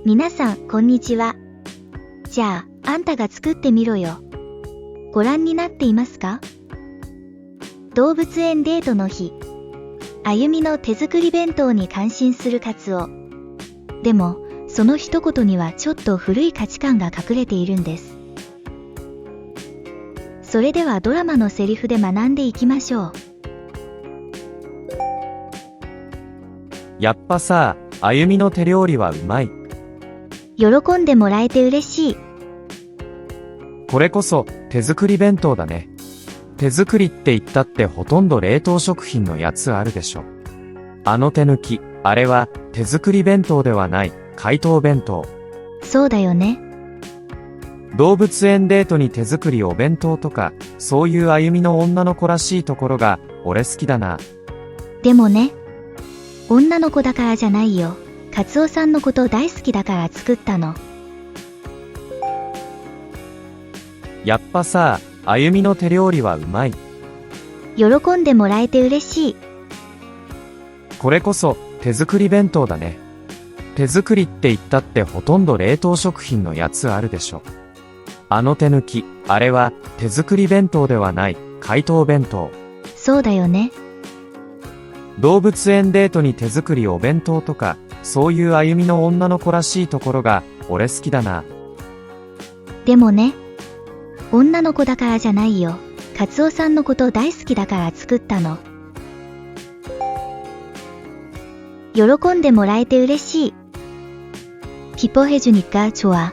皆さん、こんにちは。じゃあ、あんたが作ってみろよ。ご覧になっていますか？動物園デートの日。あゆみの手作り弁当に感心するカツオ。でも、その一言にはちょっと古い価値観が隠れているんです。それではドラマのセリフで学んでいきましょう。やっぱさ、あゆみの手料理はうまい。喜んでもらえて嬉しい。これこそ手作り弁当だね。手作りって言ったってほとんど冷凍食品のやつあるでしょ。あの手抜き、あれは手作り弁当ではない、解凍弁当。そうだよね。動物園デートに手作りお弁当とか、そういうあゆみの女の子らしいところが、俺好きだな。でもね、女の子だからじゃないよ。カツオさんのこと大好きだから作ったの。やっぱさ、あゆみの手料理はうまい。喜んでもらえて嬉しい。これこそ手作り弁当だね。手作りって言ったってほとんど冷凍食品のやつあるでしょ。あの手抜き、あれは手作り弁当ではない、解凍弁当。そうだよね。動物園デートに手作りお弁当とか、そういうあゆみの女の子らしいところが、俺好きだな。でもね、女の子だからじゃないよ。カツオさんのこと大好きだから作ったの。喜んでもらえて嬉しい。기뻐해주니까 좋아。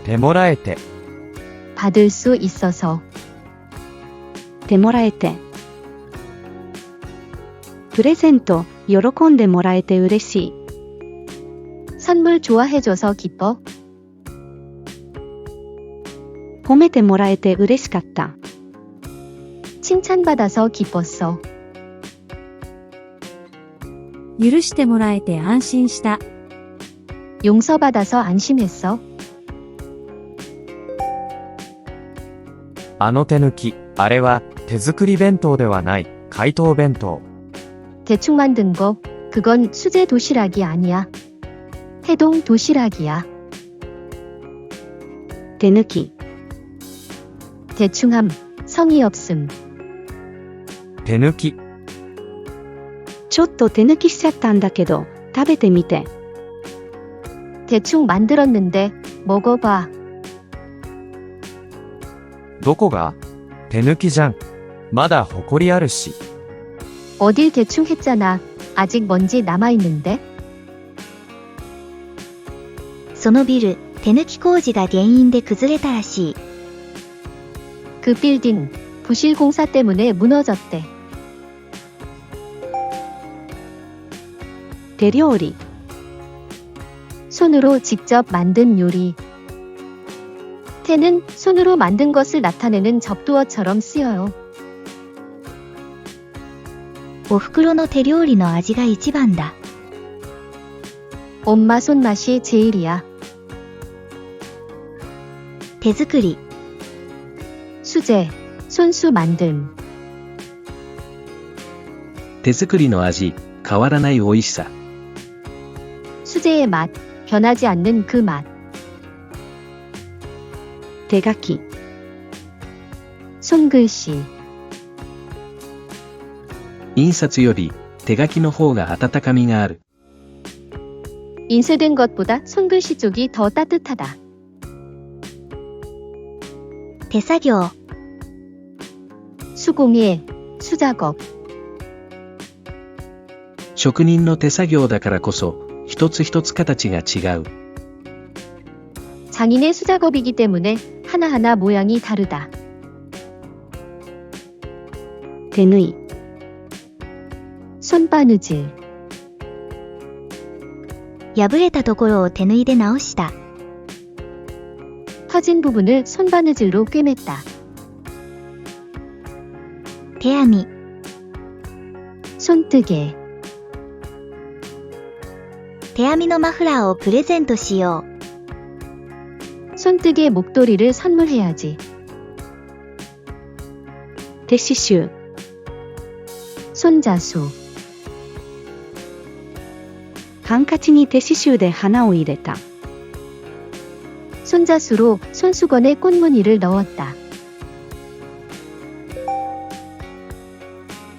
手もらえて。받을 수 있어서。手もらえて。プレゼント、喜んでもらえて嬉しい。선물 좋아해줘서 기뻐。褒めてもらえて嬉しかった。칭찬받아서 기뻤어。許してもらえて安心した。용서받아서 안심했어。あの手抜き、あれは手作り弁当ではない、解凍弁当。대충 만든 거, 그건 수제 도시락이 아니야. 해동 도시락이야. 手抜き。대충함, 성의 없음。手抜き。ちょっと手抜きしちゃったんだけど、食べてみて。대충 만들었는데, 먹어봐。どこが？手抜きじゃん。まだ埃あるし。어딜 대충 했잖아. 아직 먼지 남아있는데? そのビル、手抜き工事が原因で崩れたらしい。그 빌딩, 부실 공사 때문에 무너졌대。手料理。손으로 직접 만든 요리。태는 손으로 만든 것을 나타내는 접두어처럼 쓰여요。お袋の手料理の味が一番だ。엄마 손맛이 제일이야。手作り。수제, 손수 만듦。手作りの味、変わらない美味しさ。수제의 맛, 변하지 않는 그 맛。手書き。손글씨。印刷より手書きの方が温かみがある。인쇄된 것보다 손글씨 쪽이 더 따뜻하다。手作業。수공예, 수작업。職人の手作業だからこそ、一つ一つ形が違う。 장인의 수작업이기 때문에 하나하나 모양이 다르다。手縫い。손바느질。破れたところを手縫いで直した。터진 부분을 손바느질로 꿰맸다。手編み。 손뜨개。手編みのマフラーをプレゼントしよう。 손뜨개 목도리를 선물해야지。手刺繍。 손자수。 ハンカチに手刺繍で花を入れた。 손자수로 손수건에 꽃무늬를 넣었다.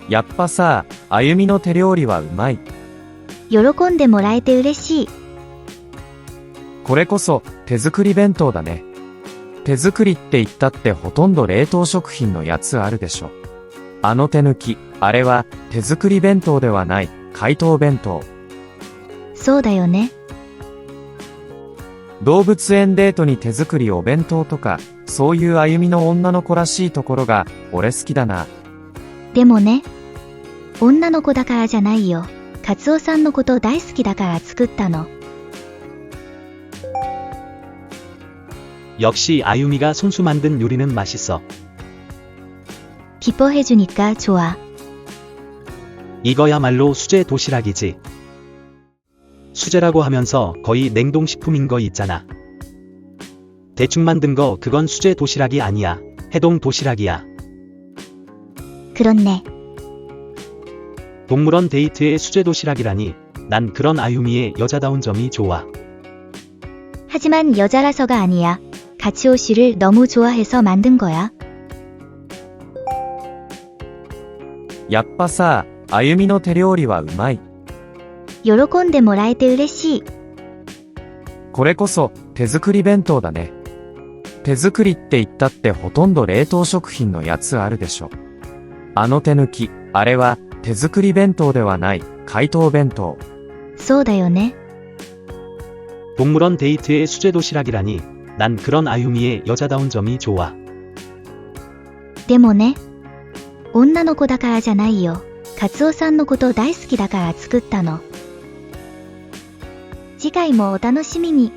やっぱさ、あゆみの手料理はうまい。喜んでもらえて嬉しい。これこそ手作り弁当だね。手作りって言ったってほとんど冷凍食品のやつあるでしょ。あの手抜き、あれは手作り弁当ではない、解凍弁当。そうだよね。動物園デートに手作りお弁当とか、そういうあゆみの女の子らしいところが、俺好きだな。でもね、女の子だからじゃないよ。カツオさんのこと大好きだから作ったの。 역시 아유미가 손수 만든 요리는 맛있어. 기뻐해주니까 좋아. 이거야말로 수제 도시락이지. 수제라고 하면서 거의 냉동식품인 거 있잖아. 대충 만든 거 그건 수제 도시락이 아니야. 해동 도시락이야. 그렇네. 동물원 데이트의 수제 도시락이라니. 난 그런 아유미의 여자다운 점이 좋아. 하지만 여자라서가 아니야. 가치오 씨를 너무 좋아해서 만든 거야. やっぱさ、あゆみの手料理はうまい。喜んでもらえて嬉しい。これこそ手作り弁当だね。手作りって言ったってほとんど冷凍食品のやつあるでしょ。あの手抜き、あれは手作り弁当ではない、解凍弁当。そうだよね。 동물원 데이트의 수제 도시락이라니. 난 그런 아유미의 여자다운 점이 좋아. でもね、女の子だからじゃないよ。カツオさんのこと大好きだから作ったの。次回もお楽しみに。